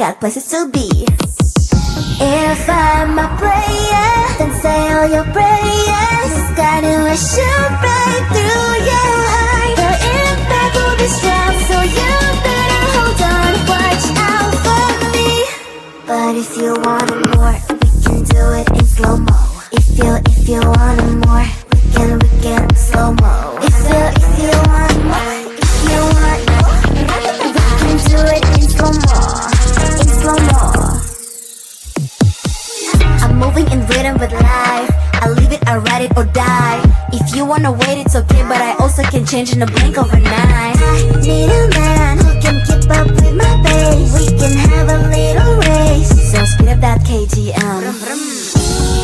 got places to be. If I'm a player, then say all your prayers. It's gonna shoot right through your heart. The impact will be strong, so you better hold on. Watch out for me. But if you want more, we can do it in slow-mo. If you want more, we can slow-mo. If you want more, we can do it in slow-mo. In slow-mo. I'm moving in rhythm with life. I leave it, I ride it or die. If you wanna wait, it's okay, but I also can change in a blink overnight. I need a man who can keep up with my pace. We can have a little race. So speed up that KTM.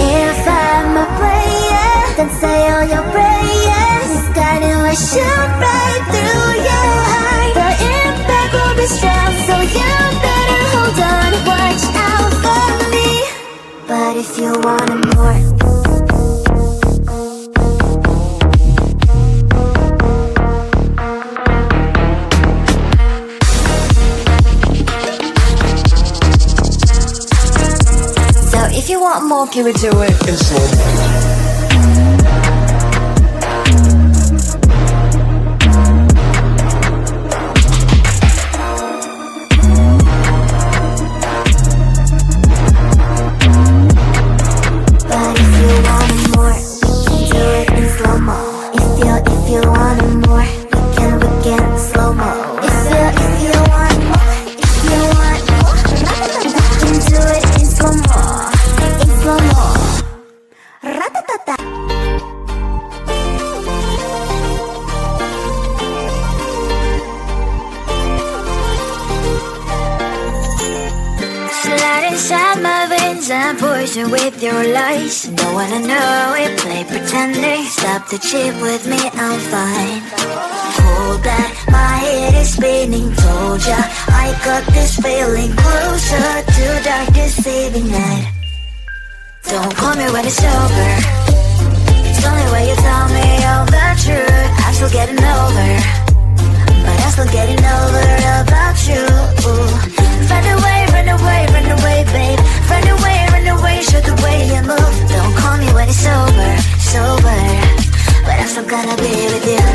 If I'm a player, then say all your prayers. It's gonna shoot right through your heart. The impact will be strong, so you better hold on. Watch out for me. But if you want more, so if you want more, can we do it in slow-mo? Poison with your lies. Don't wanna know it, play pretending. Stop the chip with me, I'm fine. Hold that, my head is spinning. Told ya, I got this feeling. Closer to darkest saving night. Don't call me when it's over. It's only when you tell me all the truth. I'm still getting over, but I'm still getting over about you. Run away, run away, run away, babe. Run away, show the way you move. Don't call me when it's sober, but I'm still gonna be with you.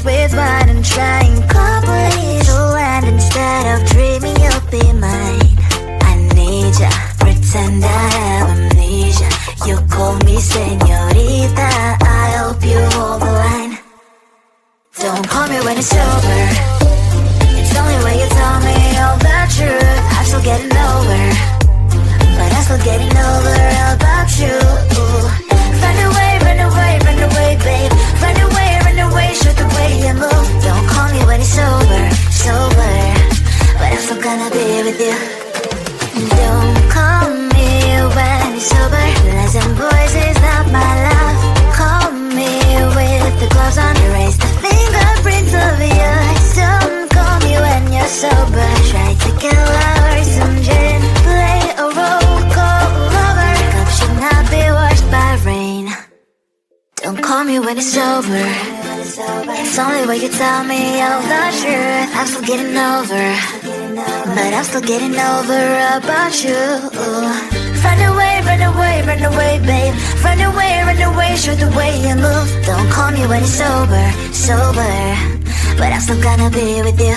With what I'm trying, probably to land instead of dreaming you'll be mine. I need ya, pretend I have amnesia. You call me señorita, I hope you hold the line. Don't call me when it's over. It's only when you tell me all the truth. I'm still getting over, but I'm still getting over about you. Run away, run away, run away, babe. Run away, show the way you move. Don't call me when it's sober, but I'm still gonna be with you. Don't call me when it's sober. Lies and boys is not my love. Call me with the gloves on. Erase the fingerprints of yours. Don't call me when you're sober. Try to get lower, some gin. Play a role, call lover. Cup should not be washed by rain. Don't call me when it's over. It's only when you tell me all the truth. I'm still getting over, but I'm still getting over about you. Run away, run away, run away, babe. Run away, show the way you move. Don't call me when it's sober, but I'm still gonna be with you.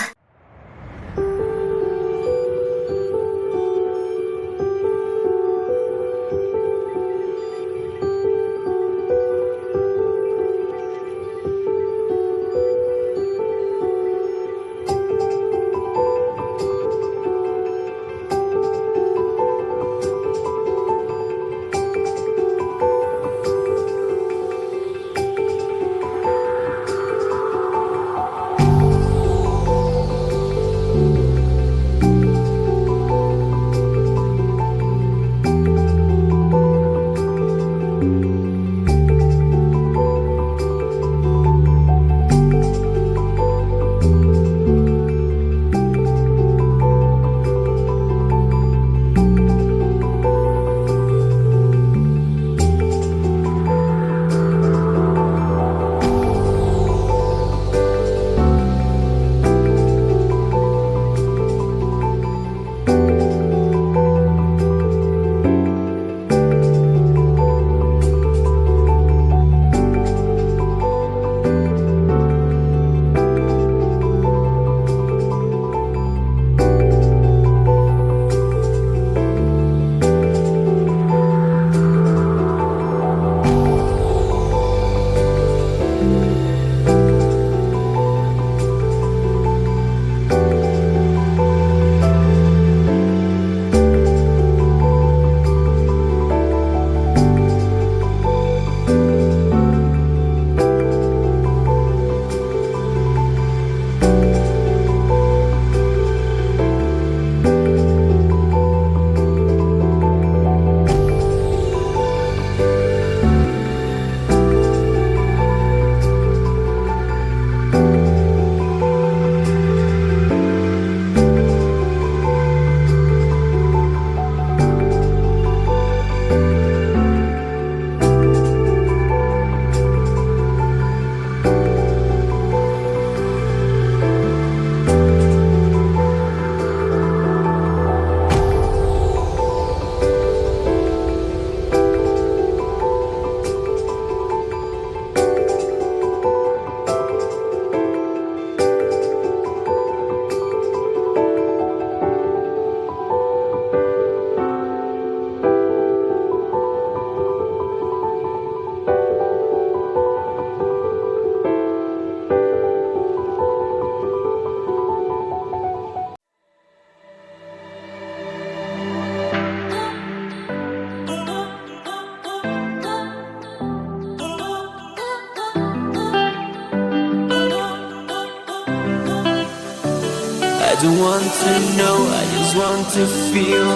don't want to know, I just want to feel.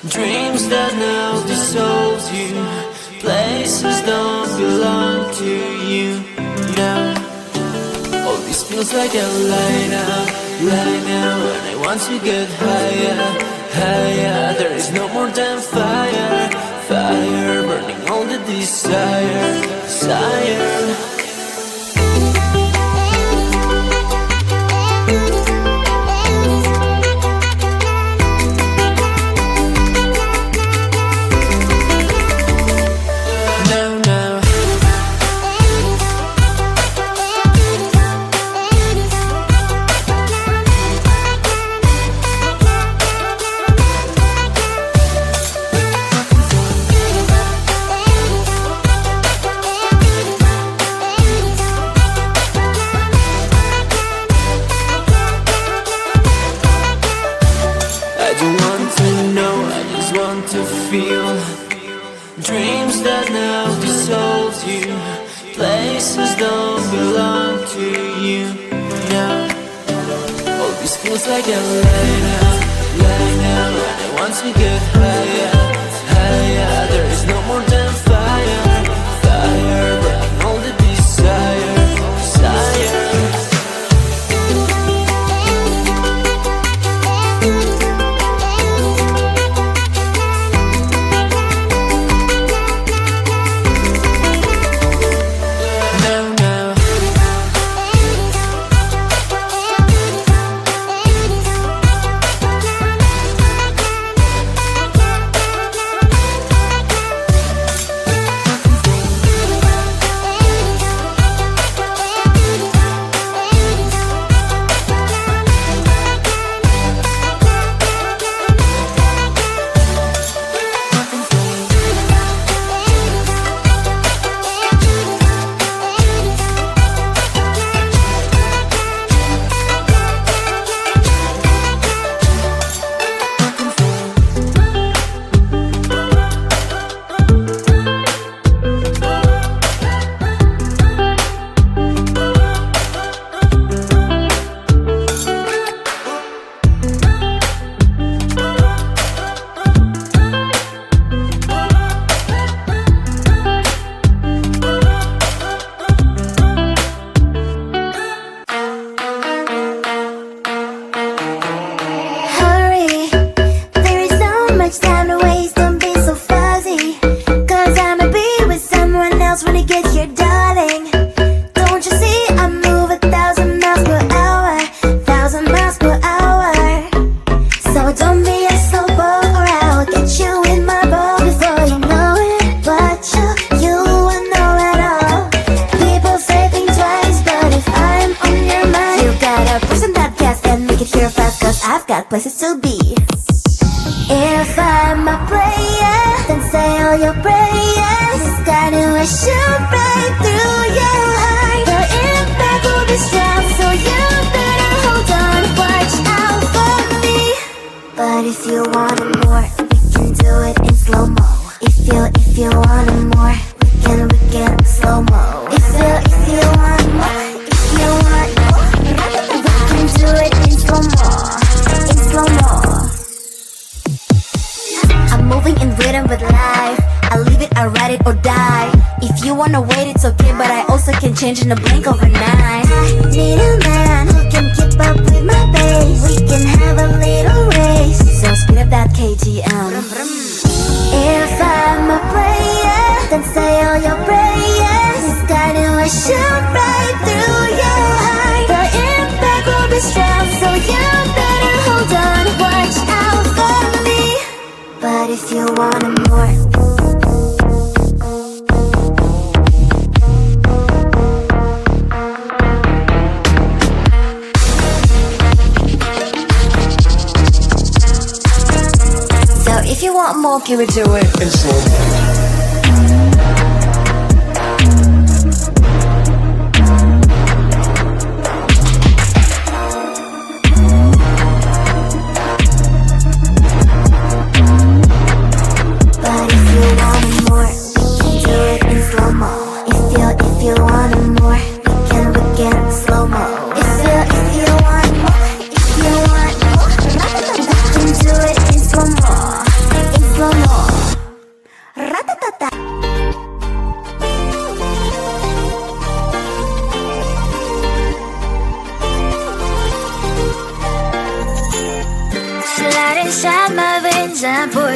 Dreams that now dissolves you. Places don't belong to you now. All this feels like a lie now, and I want to get higher, higher. There is no more than fire, fire, burning all the desire, desire. Dreams that now dissolves you. Places don't belong to you now. All this feels like a lie now, and I want to get higher, higher. There is no more than fire, fire, burning all the desire, desire. Places to be. If I'm a player, then say all your prayers. It's gonna shoot right through your heart. The impact will be strong, so you better hold on. Watch out for me. But if you want more, we can do it in slow-mo. If you want more, we can slow-mo. If you want more, we can do it in slow-mo. I'm moving in rhythm with life. I leave it, I ride it or die. If you wanna wait, it's okay, but I also can change in a blink overnight. Need a man who can keep up with my pace. We can have a little race, so speed up that KTM. If I'm a player, then say all your prayers. It's gonna shoot right through your heart. The impact will be strong, so you better hold on. Watch out for me. But if you want more, so if you want more, give it to it in slow-mo. If you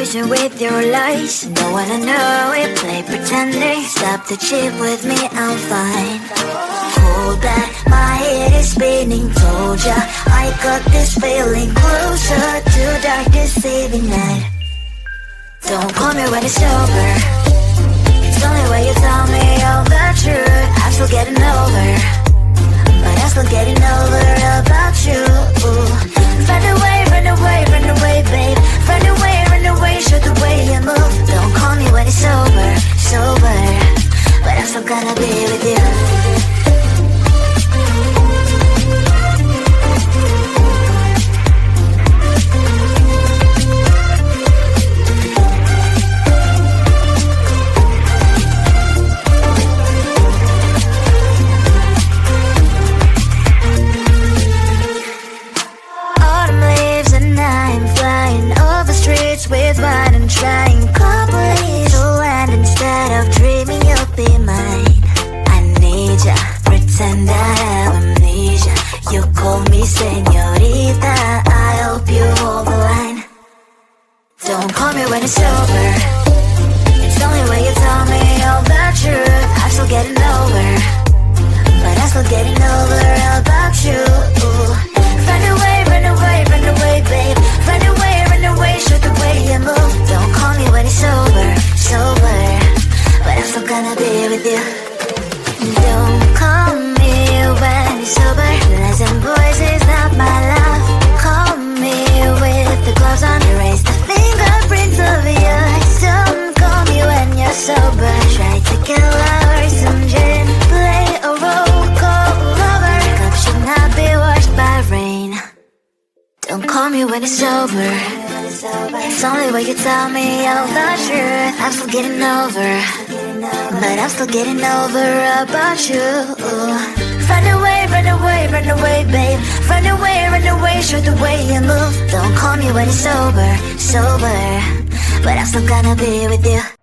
poison with your lies. Don't wanna know it, play pretending. Stop the cheat with me, I'm fine. Hold that, my head is spinning. Told ya, I got this feeling closer to dark deceiving night. Don't call me when it's over. It's the only way you tell me all the truth. I'm still getting over, but I'm still getting over about you. Run away, run away, run away, babe. Run away, show the way you move. Don't call me when it's over, sober, but I'm still gonna be with you. With wine and trying properly to land instead of dreaming you'll be mine. I need ya, pretend I have amnesia. You call me señorita, I hope you hold the line. Don't call me when it's over. It's the only way you tell me all the truth. I'm still getting over, but I'm still getting over about you. Run away, run away, run away, babe. Run away, show the way you move. Don't call me when it's over, sober, but I'm still gonna be with you. Don't call me when it's over. Lies and boys is not my love. Call me with the gloves on. Erase the fingerprints of yours. Don't call me when you're sober. Try to kill our some gin. Play a role, call lover. Cup should not be washed by rain. Don't call me when it's over. It's only way you tell me all the truth. I'm still getting over, but I'm still getting over about you. Run away, run away, run away, babe. Run away, show the way you move. Don't call me when it's over, sober, but I'm still gonna be with you.